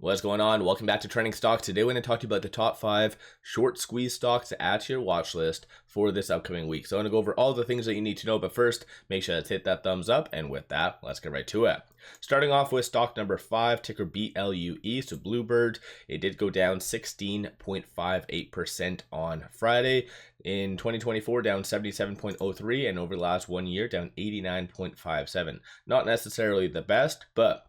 What's going on? Welcome back to Trending Stocks. Today we're going to talk to you about the top 5 short squeeze stocks to add to your watch list for this upcoming week. So I'm going to go over all the things that you need to know, but first, make sure to hit that thumbs up, and with that, let's get right to it. Starting off with stock number 5, ticker BLUE, so Bluebird. It did go down 16.58% on Friday. In 2024, down 77.03, and over the last 1 year, down 89.57. Not necessarily the best, but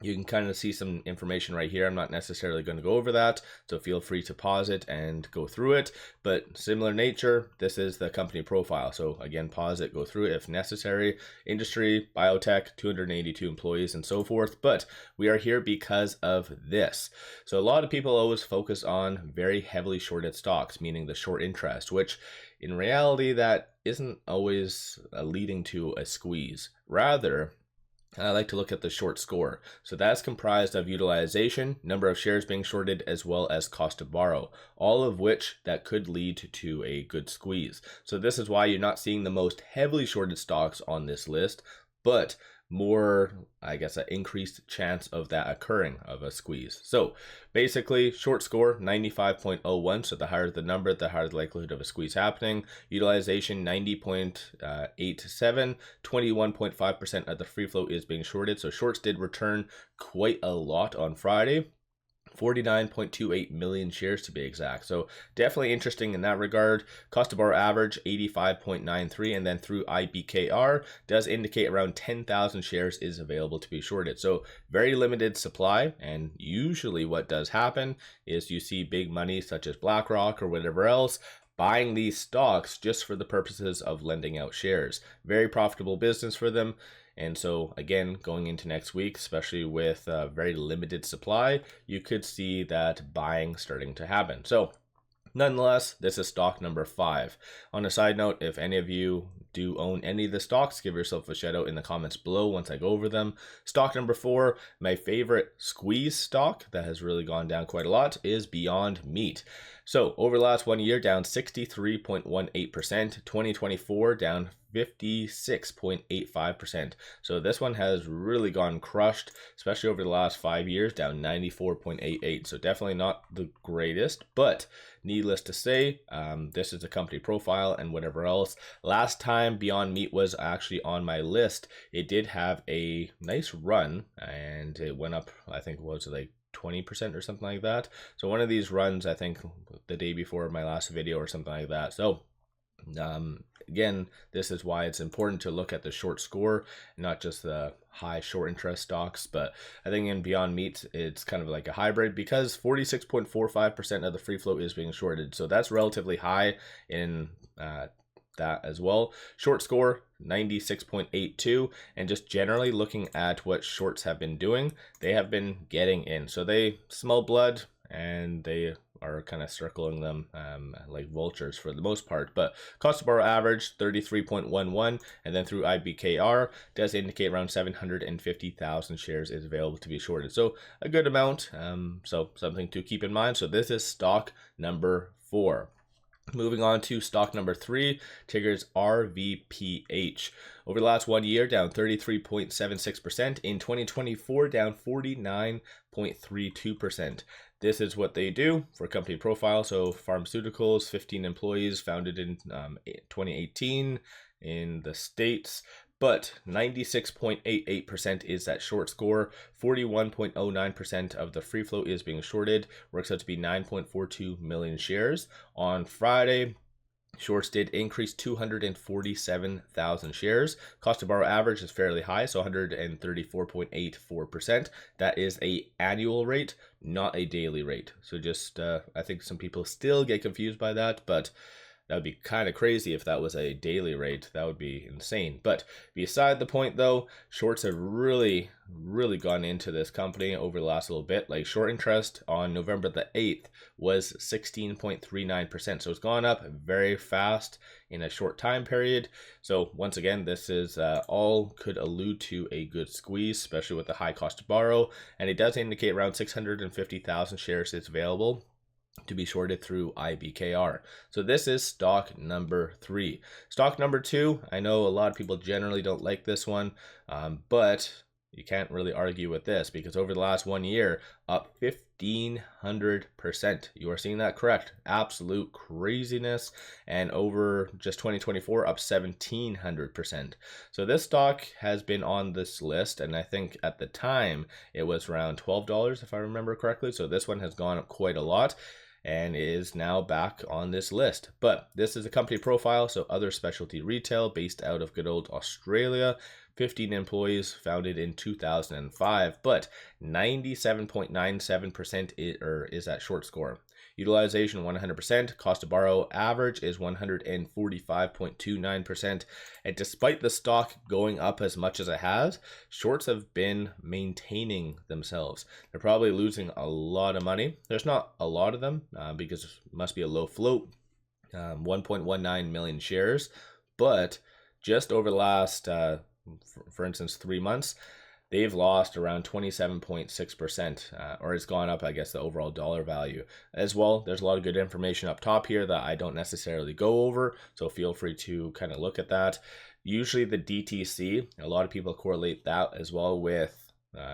you can kind of see some information right here. I'm not necessarily going to go over that, so feel free to pause it and go through it. But similar nature, this is the company profile. So again, pause it, go through it if necessary. Industry, biotech, 282 employees and so forth. But we are here because of this. So a lot of people always focus on very heavily shorted stocks, meaning the short interest, which in reality, that isn't always leading to a squeeze. Rather, I like to look at the short score. So that's comprised of utilization, number of shares being shorted, as well as cost to borrow, all of which that could lead to a good squeeze. So this is why you're not seeing the most heavily shorted stocks on this list, but more, I guess, an increased chance of that occurring of a squeeze. So basically, short score 95.01. So the higher the number, the higher the likelihood of a squeeze happening. Utilization 90.87. 21.5% of the free float is being shorted. So shorts did return quite a lot on Friday. 49.28 million shares to be exact. So definitely interesting in that regard. Cost to borrow average 85.93, and then through IBKR does indicate around 10,000 shares is available to be shorted. So very limited supply, and usually what does happen is you see big money such as BlackRock or whatever else buying these stocks just for the purposes of lending out shares. Very profitable business for them. And so again, going into next week, especially with very limited supply, you could see that buying starting to happen. So nonetheless, this is stock number 5. On a side note, if any of you do own any of the stocks, give yourself a shout out in the comments below once I go over them. Stock number 4, my favorite squeeze stock that has really gone down quite a lot is Beyond Meat. So over the last 1 year, down 63.18%, 2024 down 56.85%. So this one has really gone crushed, especially over the last 5 years, down 94.88. So definitely not the greatest, but needless to say, this is a company profile and whatever else. Last time Beyond Meat was actually on my list, it did have a nice run and it went up, I think it was like 20% or something like that. So one of these runs, I think the day before my last video or something like that. So again, this is why it's important to look at the short score, not just the high short interest stocks. But I think in Beyond Meat, it's kind of like a hybrid because 46.45% of the free float is being shorted. So that's relatively high in that as well. Short score 96.82, and just generally looking at what shorts have been doing, they have been getting in. So they smell blood and they are kind of circling them like vultures for the most part. But cost to borrow average 33.11, and then through IBKR does indicate around 750,000 shares is available to be shorted. So a good amount, so something to keep in mind. So this is stock number 4. Moving on to stock number 3, tickers RVPH. Over the last 1 year, down 33.76%. In 2024, down 49.32%. This is what they do for company profile. So pharmaceuticals, 15 employees, founded in 2018 in the States. But 96.88% is that short score. 41.09% of the free float is being shorted. Works out to be 9.42 million shares. On Friday, shorts did increase 247,000 shares. Cost to borrow average is fairly high, so 134.84%. That is a annual rate, not a daily rate. So just, I think some people still get confused by that, but that would be kind of crazy if that was a daily rate. That would be insane. But beside the point though, shorts have really gone into this company over the last little bit. Like short interest on November the 8th was 16.39%. So it's gone up very fast in a short time period. So once again, this is all could allude to a good squeeze, especially with the high cost to borrow. And it does indicate around 650,000 shares is available to be shorted through IBKR. So this is stock number 3. Stock number 2, I know a lot of people generally don't like this one, but you can't really argue with this, because over the last 1 year, up 1,500%. You are seeing that correct. Absolute craziness. And over just 2024, up 1,700%. So this stock has been on this list, and I think at the time it was around $12, if I remember correctly. So this one has gone up quite a lot and is now back on this list. But this is a company profile, so other specialty retail based out of good old Australia. 15 employees, founded in 2005, but 97.97% is at short score. Utilization 100%, cost to borrow average is 145.29%, and despite the stock going up as much as it has, shorts have been maintaining themselves. They're probably losing a lot of money. There's not a lot of them because it must be a low float, 1.19 million shares, but just over the last for instance 3 months, they've lost around 27.6%, or it's gone up, I guess, the overall dollar value as well. There's a lot of good information up top here that I don't necessarily go over, so feel free to kind of look at that. Usually the DTC, a lot of people correlate that as well with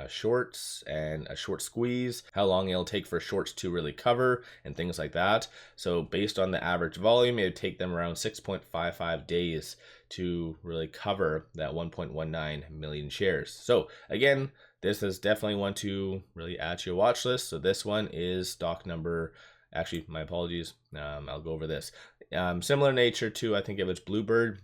shorts and a short squeeze, how long it'll take for shorts to really cover and things like that. So based on the average volume, it would take them around 6.55 days to really cover that 1.19 million shares. So again, this is definitely one to really add to your watch list. So this one is stock number, actually my apologies, I'll go over this. Similar nature to, I think it was Bluebird.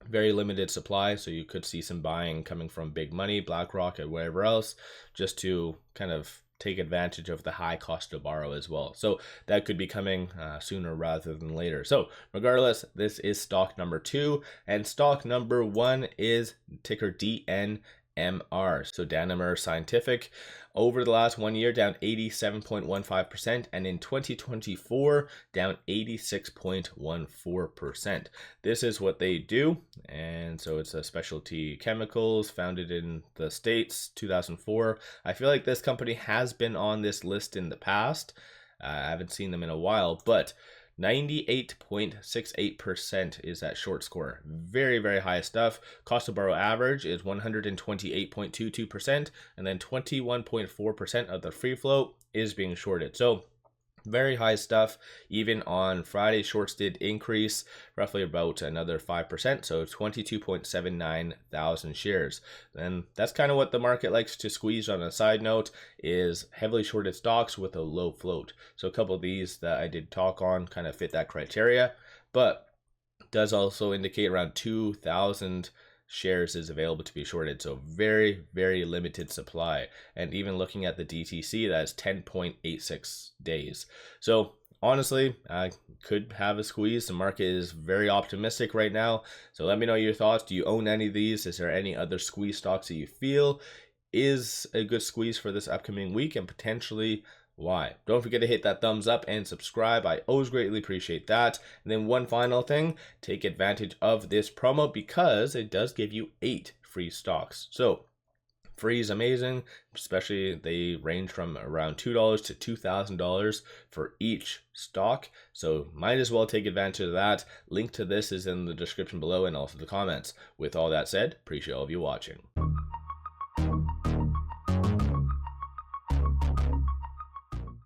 Very limited supply, so you could see some buying coming from big money, BlackRock and wherever else, just to kind of take advantage of the high cost to borrow as well. So that could be coming sooner rather than later. So regardless, this is stock number 2, and stock number 1 is ticker DNMR. So Danimer Scientific, over the last 1 year, down 87.15%, and in 2024, down 86.14%. This is what they do, and so it's a specialty chemicals, founded in the States, 2004. I feel like this company has been on this list in the past. I haven't seen them in a while, but 98.68% is that short score. Very, very high stuff. Cost to borrow average is 128.22%, and then 21.4% of the free float is being shorted. So very high stuff. Even on Friday, shorts did increase roughly about another 5%, so 22.79 thousand shares. And that's kind of what the market likes to squeeze. On a side note, is heavily shorted stocks with a low float. So a couple of these that I did talk on kind of fit that criteria, but does also indicate around 2,000 shares is available to be shorted. So very, very limited supply. And even looking at the DTC, that's 10.86 days. So honestly, I could have a squeeze. The market is very optimistic right now. So let me know your thoughts. Do you own any of these? Is there any other squeeze stocks that you feel is a good squeeze for this upcoming week, and potentially why? Don't forget to hit that thumbs up and subscribe. I always greatly appreciate that. And then one final thing, take advantage of this promo because it does give you 8 free stocks. So free is amazing, especially they range from around $2 to $2,000 for each stock. So might as well take advantage of that. Link to this is in the description below and also the comments. With all that said, appreciate all of you watching.